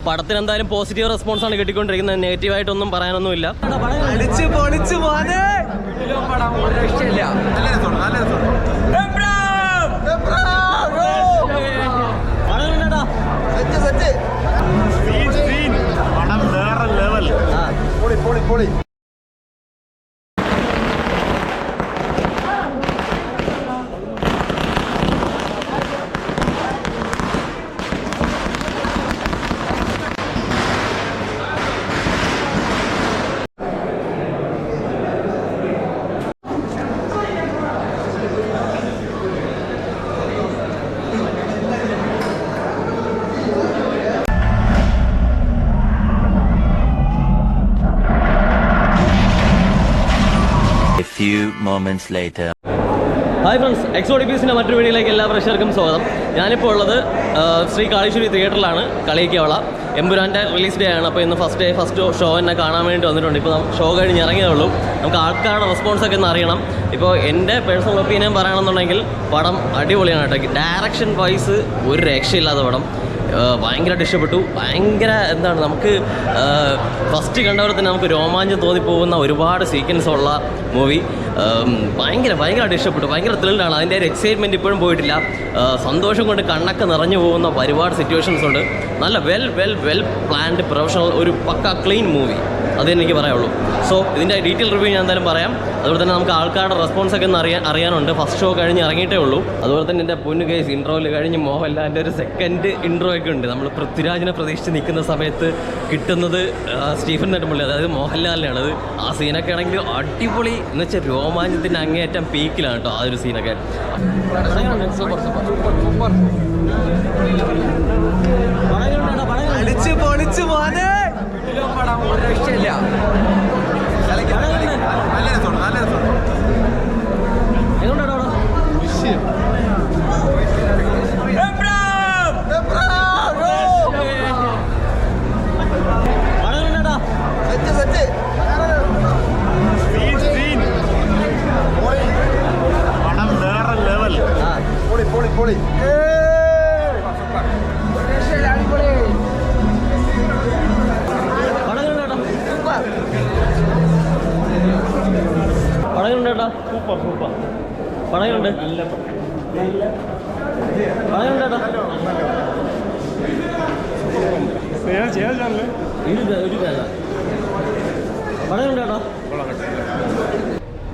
പടത്തിന് എന്തായാലും positive response ആണ് കിട്ടിക്കൊണ്ടിരിക്കുന്നത്. നെഗറ്റീവായിട്ടൊന്നും പറയാനൊന്നുമില്ല. few moments later. Hi friends, എക്സോഡിപ്പീസിൻ്റെ മറ്റൊരു വീഡിയോയിലേക്ക് എല്ലാ പ്രേക്ഷകർക്കും സ്വാഗതം. ഞാനിപ്പോൾ ഉള്ളത് ശ്രീ കാളീശ്വരി തിയേറ്ററിലാണ്. കളിയിക്കവള എമ്പുരാൻ്റെ റിലീസ് ഡേ ആണ്. അപ്പോൾ ഇന്ന് ഫസ്റ്റ് ഷോ എന്നെ കാണാൻ വേണ്ടി വന്നിട്ടുണ്ട്. ഇപ്പോൾ ഷോ കഴിഞ്ഞ് ഇറങ്ങിയതേ ഉള്ളൂ. നമുക്ക് ആൾക്കാരുടെ റെസ്പോൺസൊക്കെ ഒന്ന് അറിയണം. ഇപ്പോൾ എൻ്റെ പേഴ്സണൽ ഒപ്പീനിയൻ പറയുകയാണെന്നുണ്ടെങ്കിൽ പടം അടിപൊളിയാണ് കേട്ടോ. ഡയറക്ഷൻ വൈസ് ഒരു രക്ഷയില്ലാത്ത പടം. ഭയങ്കരമായിട്ട് ഇഷ്ടപ്പെട്ടു. ഭയങ്കര എന്താണ്, നമുക്ക് ഫസ്റ്റ് കണ്ടവരെ തന്നെ നമുക്ക് രോമാഞ്ചം തോന്നിപ്പോകുന്ന ഒരുപാട് സീക്വൻസ് ഉള്ള മൂവി. ഭയങ്കരമായിട്ട് ഇഷ്ടപ്പെട്ടു. ഭയങ്കര ത്രില്ലാണ്. അതിൻ്റെ ഒരു എക്സൈറ്റ്മെൻറ്റ് ഇപ്പോഴും പോയിട്ടില്ല. സന്തോഷം കൊണ്ട് കണ്ണൊക്കെ നിറഞ്ഞു പോകുന്ന ഒരുപാട് സിറ്റുവേഷൻസ് ഉണ്ട്. നല്ല വെൽ പ്ലാൻഡ് പ്രൊഫഷണൽ ഒരു പക്ക ക്ലീൻ മൂവി, അതെനിക്ക് പറയാനുള്ളൂ. സോ ഇതിൻ്റെ ഡീറ്റെയിൽ റിവ്യൂ ഞാൻ എന്തായാലും പറയാം. അതുപോലെ തന്നെ നമുക്ക് ആൾക്കാരുടെ റെസ്പോൺസൊക്കെ ഒന്ന് അറിയാനുണ്ട്. ഫസ്റ്റ് ഷോ കഴിഞ്ഞ് ഇറങ്ങിയിട്ടേ ഉള്ളൂ. അതുപോലെ തന്നെ എൻ്റെ പൊന്നു കേസ് ഇൻട്രോയിൽ കഴിഞ്ഞ് മോഹൻലാലിൻ്റെ ഒരു സെക്കൻഡ് ഇൻട്രോ ഒക്കെ ഉണ്ട്. നമ്മൾ പൃഥ്വിരാജിനെ പ്രതീക്ഷിച്ച് നിൽക്കുന്ന സമയത്ത് കിട്ടുന്നത് സ്റ്റീഫൻ നെടുമ്പള്ളി, അതായത് മോഹൻലാലിനാണ്. അത് ആ സീനൊക്കെ ആണെങ്കിൽ അടിപൊളി എന്ന് വെച്ചാൽ രോമാഞ്ചത്തിൻ്റെ അങ്ങേയറ്റം പീക്കിലാണ് കേട്ടോ ആ ഒരു സീനൊക്കെ.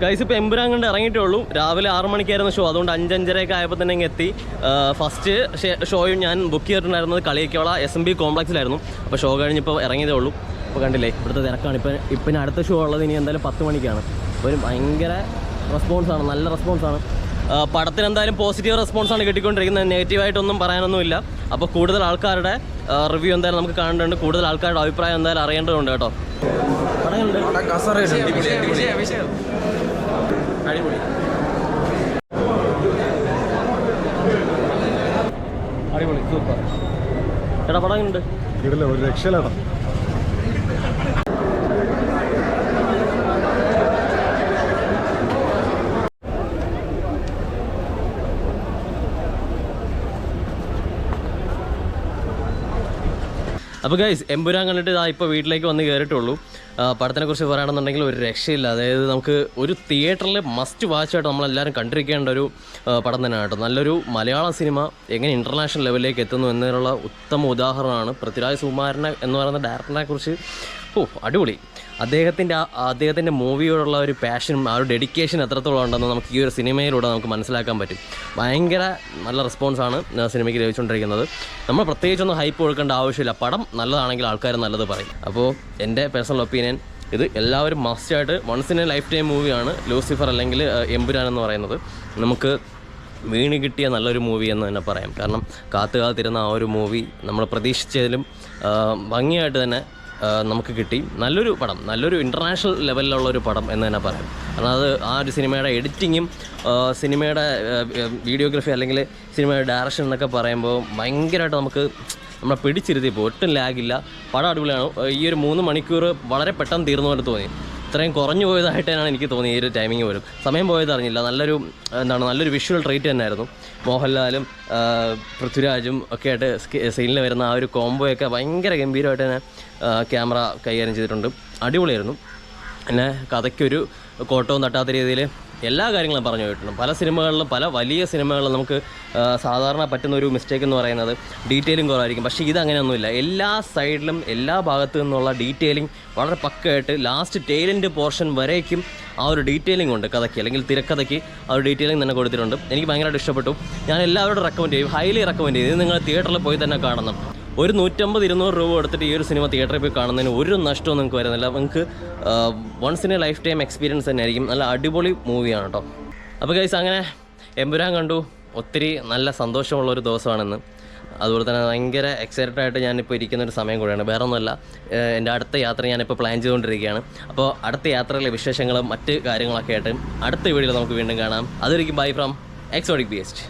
ഗൈസ് ഇപ്പോൾ എമ്പുരാൻ കണ്ട് ഇറങ്ങിയിട്ടേ ഉള്ളൂ. രാവിലെ 6 മണിക്കായിരുന്നു ഷോ. അതുകൊണ്ട് 5-5:30 ആയപ്പോൾ തന്നെ ഇങ്ങ് എത്തി. ഫസ്റ്റ് ഷോയും ഞാൻ ബുക്ക് ചെയ്തിട്ടുണ്ടായിരുന്നത് കളിയിക്കവള SMB കോംപ്ലക്സിലായിരുന്നു. അപ്പോൾ ഷോ കഴിഞ്ഞിപ്പോൾ ഇറങ്ങിയതേ ഉള്ളൂ. അപ്പോൾ കണ്ടില്ലേ ഇവിടുത്തെ തിരക്കാണ്. ഇപ്പം അടുത്ത ഷോ ഉള്ളത് ഇനി എന്തായാലും 10 മണിക്കാണ്. ഒരു ഭയങ്കര റെസ്പോൺസാണ്, നല്ല റെസ്പോൺസാണ്. പടത്തിന് എന്തായാലും പോസിറ്റീവ് റെസ്പോൺസാണ് കിട്ടിക്കൊണ്ടിരിക്കുന്നത്. നെഗറ്റീവായിട്ടൊന്നും പറയാനൊന്നുമില്ല. അപ്പോൾ കൂടുതൽ ആൾക്കാരുടെ റിവ്യൂ എന്തായാലും നമുക്ക് കാണേണ്ടതുണ്ട്. കൂടുതൽ ആൾക്കാരുടെ അഭിപ്രായം എന്തായാലും അറിയേണ്ടതുണ്ട് കേട്ടോ. അടിപൊളി, സൂപ്പർ ചേട്ടാ. പടങ്ങളുണ്ട്, ഒരു രക്ഷയിലാണ്. അപ്പോൾ ഗൈസ് എമ്പുരാൻ കണ്ടിട്ട് ഇപ്പോൾ വീട്ടിലേക്ക് വന്ന് കയറിയിട്ടുള്ളൂ. പടത്തിനെക്കുറിച്ച് പറയുകയാണെന്നുണ്ടെങ്കിൽ ഒരു രക്ഷയില്ല. അതായത് നമുക്ക് ഒരു തിയേറ്ററിൽ മസ്റ്റ് വാച്ചായിട്ട് നമ്മളെല്ലാവരും കണ്ടിരിക്കേണ്ട ഒരു പടം തന്നെയാണ് കേട്ടോ. നല്ലൊരു മലയാളം സിനിമ എങ്ങനെ ഇൻ്റർനാഷണൽ ലെവലിലേക്ക് എത്തുന്നു എന്നതിനുള്ള ഉത്തമ ഉദാഹരണമാണ് പൃഥ്വിരാജ് സുകുമാരൻ എന്ന് പറയുന്ന ഡയറക്ടറിനെ കുറിച്ച്. അടിപൊളി. അദ്ദേഹത്തിൻ്റെ മൂവിയോടുള്ള ഒരു പാഷനും ആ ഒരു ഡെഡിക്കേഷൻ എത്രത്തോളം ഉണ്ടെന്ന് നമുക്ക് ഈ ഒരു സിനിമയിലൂടെ നമുക്ക് മനസ്സിലാക്കാൻ പറ്റും. ഭയങ്കര നല്ല റെസ്പോൺസാണ് സിനിമയ്ക്ക് ലഭിച്ചുകൊണ്ടിരിക്കുന്നത്. നമ്മൾ പ്രത്യേകിച്ചൊന്നും ഹൈപ്പ് കൊടുക്കേണ്ട ആവശ്യമില്ല. പടം നല്ലതാണെങ്കിൽ ആൾക്കാർ നല്ലത് പറയും. അപ്പോൾ എൻ്റെ പേഴ്സണൽ ഒപ്പീനിയൻ ഇത് എല്ലാവരും മസ്റ്റായിട്ട് once in a life time മൂവിയാണ് ലൂസിഫർ അല്ലെങ്കിൽ എമ്പുരാൻ എന്ന് പറയുന്നത്. നമുക്ക് വീണ് കിട്ടിയ നല്ലൊരു മൂവി എന്ന് തന്നെ പറയാം. കാരണം കാത്തിരുന്ന ആ ഒരു മൂവി നമ്മൾ പ്രതീക്ഷിച്ചതിലും ഭംഗിയായിട്ട് തന്നെ നമുക്ക് കിട്ടി. നല്ലൊരു പടം, നല്ലൊരു ഇൻ്റർനാഷണൽ ലെവലിലുള്ളൊരു പടം എന്ന് തന്നെ പറയാം. കാരണം അത് ആ ഒരു സിനിമയുടെ എഡിറ്റിങ്ങും സിനിമയുടെ വീഡിയോഗ്രാഫി അല്ലെങ്കിൽ സിനിമയുടെ ഡയറക്ഷൻ എന്നൊക്കെ പറയുമ്പോൾ ഭയങ്കരമായിട്ട് നമ്മളെ പിടിച്ചിരുത്തിയപ്പോൾ ഒട്ടും ലാഗില്ല. പടം അടിപൊളിയാണ്. ഈ ഒരു 3 മണിക്കൂർ വളരെ പെട്ടെന്ന് തീർന്നു പോലെ തോന്നി. ഇത്രയും കുറഞ്ഞു പോയതായിട്ടാണ് എനിക്ക് തോന്നിയത് ഈ ഒരു ടൈമിങ് പോലും. സമയം പോയത് അറിഞ്ഞില്ല. നല്ലൊരു വിഷ്വൽ ട്രീറ്റ് തന്നെയായിരുന്നു. മോഹൻലാലും പൃഥ്വിരാജും ഒക്കെ ആയിട്ട് സീനിൽ വരുന്ന ആ ഒരു കോംബോയൊക്കെ ഭയങ്കര ഗംഭീരമായിട്ട് തന്നെ ക്യാമറ കൈകാര്യം ചെയ്തിട്ടുണ്ട്. അടിപൊളിയായിരുന്നു. പിന്നെ കഥയ്ക്കൊരു കോട്ടവും തട്ടാത്ത രീതിയിൽ എല്ലാ കാര്യങ്ങളും പറഞ്ഞു പോയിട്ടുണ്ട്. പല സിനിമകളിലും പല വലിയ സിനിമകളിലും നമുക്ക് സാധാരണ പറ്റുന്ന ഒരു മിസ്റ്റേക്ക് എന്ന് പറയുന്നത് ഡീറ്റെയിലിംഗ് കുറവായിരിക്കും. പക്ഷേ ഇതങ്ങനെയൊന്നുമില്ല. എല്ലാ സൈഡിലും എല്ലാ ഭാഗത്തു നിന്നുള്ള ഡീറ്റെയിലിംഗ് വളരെ പക്കയായിട്ട് ലാസ്റ്റ് ടെയിലിൻ്റെ പോർഷൻ വരേക്കും ആ ഒരു ഡീറ്റെയിലിംഗ് ഉണ്ട് കഥയ്ക്ക്, അല്ലെങ്കിൽ തിരക്കഥയ്ക്ക് ആ ഒരു ഡീറ്റെയിലിംഗ് തന്നെ കൊടുത്തിട്ടുണ്ട്. എനിക്ക് ഭയങ്കരമായിട്ട് ഇഷ്ടപ്പെട്ടു. ഞാൻ എല്ലാവരോടും റെക്കമെൻഡ് ചെയ്യും, ഹൈലി റെക്കമെൻഡ് ചെയ്യും. ഇത് നിങ്ങൾ തിയേറ്ററിൽ പോയി തന്നെ കാണണം. ഒരു 150-200 രൂപ കൊടുത്തിട്ട് ഈ ഒരു സിനിമ തിയേറ്ററിൽ പോയി കാണുന്നതിന് ഒരു നഷ്ടവും നിങ്ങൾക്ക് വരുന്നില്ല. നിങ്ങൾക്ക് once in a life time experience തന്നെ ആയിരിക്കും. നല്ല അടിപൊളി മൂവിയാണ് കേട്ടോ. അപ്പോൾ ഗൈസ്, അങ്ങനെ എമ്പുരാൻ കണ്ടു. ഒത്തിരി നല്ല സന്തോഷമുള്ളൊരു ദിവസമാണെന്ന്. അതുപോലെ തന്നെ ഭയങ്കര എക്സൈറ്റഡ് ആയിട്ട് ഞാനിപ്പോൾ ഇരിക്കുന്നൊരു സമയം കൂടെയാണ്. വേറെ ഒന്നുമല്ല, എൻ്റെ അടുത്ത യാത്ര ഞാനിപ്പോൾ പ്ലാൻ ചെയ്തുകൊണ്ടിരിക്കുകയാണ്. അപ്പോൾ അടുത്ത യാത്രയിലെ വിശേഷങ്ങളും മറ്റ് കാര്യങ്ങളൊക്കെ ആയിട്ട് അടുത്ത വീഡിയോയിൽ നമുക്ക് വീണ്ടും കാണാം. അതൊരിക്കും ബൈ ഫ്രം എക്സോട്ടിക് ബീസ്റ്റ്.